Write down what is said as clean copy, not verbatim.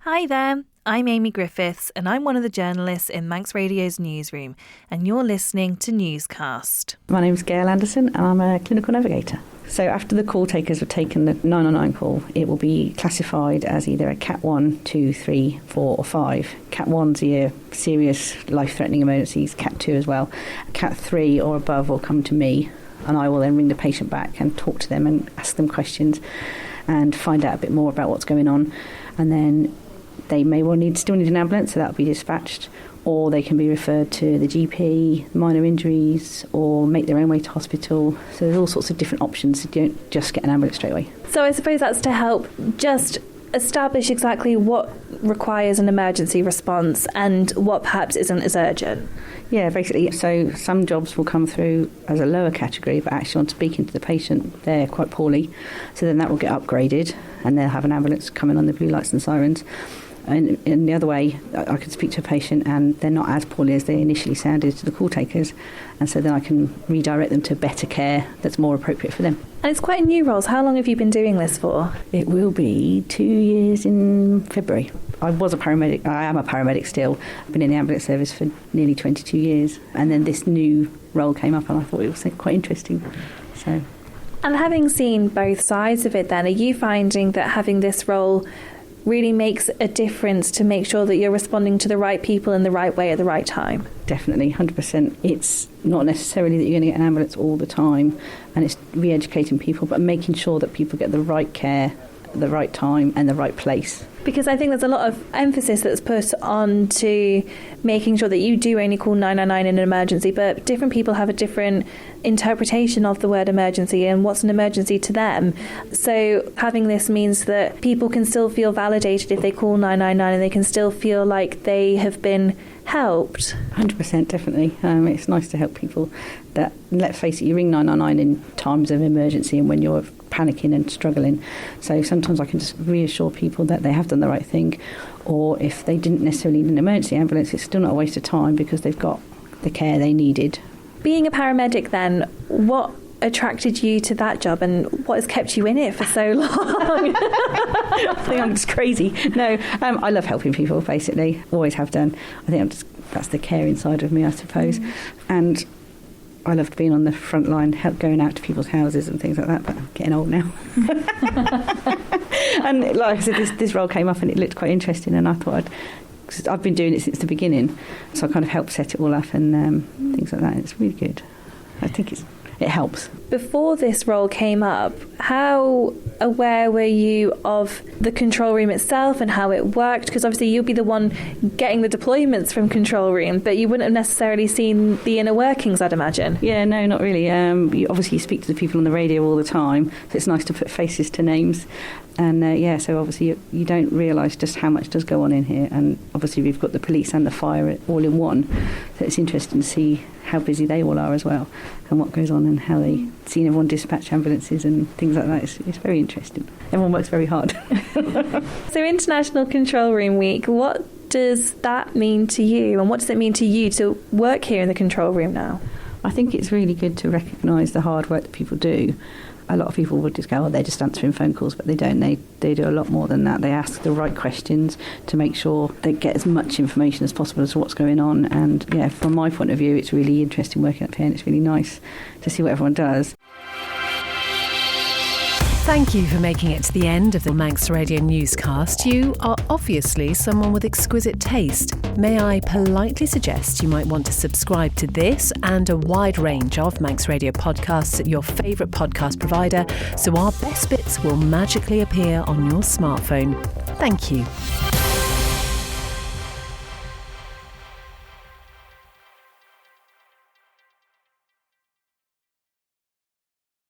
Hi there, I'm Amy Griffiths and I'm one of the journalists in Manx Radio's newsroom, and you're listening to Newscast. My name's Gail Anderson and I'm a clinical navigator. So after the call takers have taken the 999 call, it will be classified as either a Cat 1, 2, 3, 4 or 5. Cat 1's your serious life-threatening emergencies, Cat 2 as well. Cat 3 or above will come to me, and I will then ring the patient back and talk to them and ask them questions and find out a bit more about what's going on. And then they may well still need an ambulance, so that will be dispatched, or they can be referred to the GP, minor injuries, or make their own way to hospital. So there's all sorts of different options. You don't just get an ambulance straight away. So I suppose that's to help just establish exactly what requires an emergency response and what perhaps isn't as urgent. Yeah, basically. So some jobs will come through as a lower category, but actually on speaking to the patient, they're quite poorly. So then that will get upgraded and they'll have an ambulance coming on the blue lights and sirens. And in the other way, I can speak to a patient and they're not as poorly as they initially sounded to the call takers, and so then I can redirect them to better care that's more appropriate for them. And it's quite a new role. So how long have you been doing this for? It will be 2 years in February. I was a paramedic. I am a paramedic still. I've been in the ambulance service for nearly 22 years, and then this new role came up and I thought it was quite interesting. So. And having seen both sides of it then, are you finding that having this role really makes a difference to make sure that you're responding to the right people in the right way at the right time? Definitely, 100%. It's not necessarily that you're going to get an ambulance all the time, and it's re-educating people, but making sure that people get the right care at the right time and the right place. Because I think there's a lot of emphasis that's put on to making sure that you do only call 999 in an emergency, but different people have a different interpretation of the word emergency and what's an emergency to them. So having this means that people can still feel validated if they call 999, and they can still feel like they have been helped. 100%, definitely. It's nice to help people. That, let's face it, you ring 999 in times of emergency and when you're panicking and struggling. So sometimes I can just reassure people that they have done the right thing, or if they didn't necessarily need an emergency ambulance, it's still not a waste of time because they've got the care they needed. Being a paramedic then, what attracted you to that job and what has kept you in it for so long? I think I'm just crazy. No, I love helping people, basically. Always have done. I think that's the caring side of me, I suppose. And I loved being on the front line, going out to people's houses and things like that, but I'm getting old now. And like I said, this role came up and it looked quite interesting, and I thought because I've been doing it since the beginning, so I kind of helped set it all up and things like that. It's really good. I think it helps. Before this role came up, how aware were you of the control room itself and how it worked? Because obviously you'll be the one getting the deployments from control room, but you wouldn't have necessarily seen the inner workings, I'd imagine. Yeah, no, not really. You speak to the people on the radio all the time, so it's nice to put faces to names. And so obviously you don't realise just how much does go on in here, and obviously we've got the police and the fire all in one, so it's interesting to see how busy they all are as well, and what goes on and how they see everyone dispatch ambulances and things like that. It's very interesting. Everyone works very hard. So International Control Room Week, what does that mean to you, and what does it mean to you to work here in the control room now? I think it's really good to recognise the hard work that people do. A lot of people would just go, they're just answering phone calls, but they don't. They do a lot more than that. They ask the right questions to make sure they get as much information as possible as to what's going on. And yeah, from my point of view, it's really interesting working up here, and it's really nice to see what everyone does. Thank you for making it to the end of the Manx Radio Newscast. You are obviously someone with exquisite taste. May I politely suggest you might want to subscribe to this and a wide range of Manx Radio podcasts at your favourite podcast provider, so our best bits will magically appear on your smartphone. Thank you.